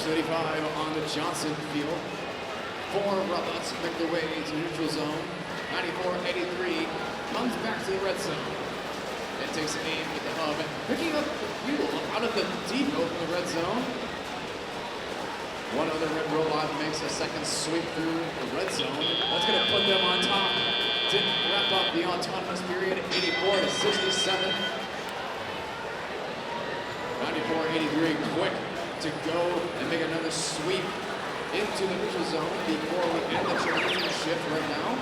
Q35 on the Johnson field. 4 robots make their way to neutral zone. 94-83 comes back to the red zone. It takes aim with the hub, picking up the fuel out of the depot in the red zone. One other red robot makes a second sweep through the red zone. That's going to put them on top to wrap up the autonomous period, 84-67. 94-83, quick to go and make another sweep into the neutral zone before we end the transition shift right now.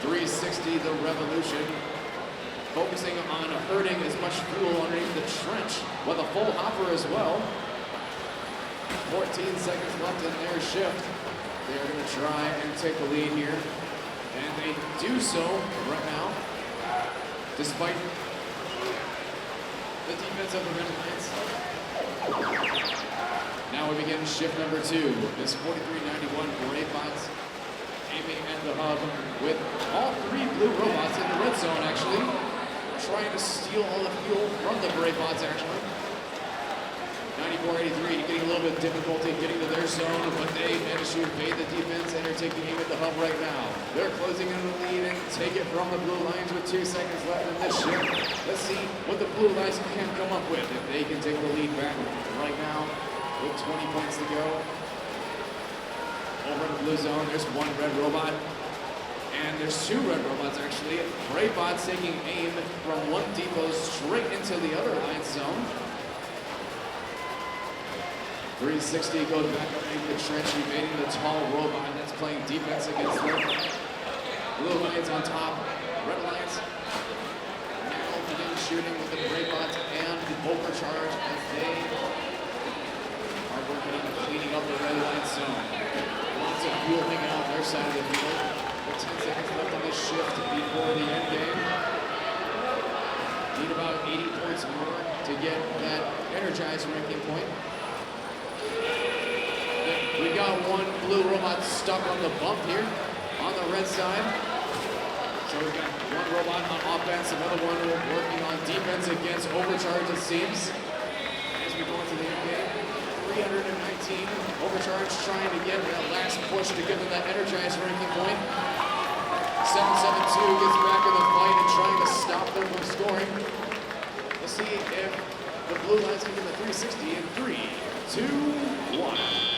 360, the revolution, focusing on herding as much fuel underneath the trench with a full hopper as well. 14 seconds left in their shift. They're going to try and take the lead here, and they do so right now, despite the defense of the Red Lions. Now we begin shift number 2. This 4391 BraveBots aiming at the hub with all 3 blue robots in the red zone, actually, trying to steal all the fuel from the BraveBots, actually. 94-83, getting a little bit of difficulty getting to their zone, but they manage to evade the defense and are taking aim at the hub right now. They're closing in the lead and take it from the Blue Lions with 2 seconds left in this shift. Let's see what the Blue Lions can come up with if they can take the lead back right now with 20 points to go. Over in the blue zone, there's 1 red robot. And there's 2 red robots, actually. BraveBots taking aim from one depot straight into the other Lions zone. 360 goes back underneath the trench, evading the tall robot that's playing defense against them. Blue Lions on top. Red Lions now begin shooting with the BraveBots and the Overcharge as they are working on cleaning up the Red Lions zone. Lots of fuel hanging out their side of the field. With 10 seconds left on this shift before the end game. Need about 80 points more to get that energized ranking point. We got 1 blue robot stuck on the bump here on the red side. So we've got 1 robot on offense, another one working on defense against Overcharge, it seems. As we go into the end game, 319. Overcharge trying to get that last push to give them that energized ranking point. 772 gets back in the fight and trying to stop them from scoring. Let's see if the Blue Lions can get the 360 in 3, 2, 1.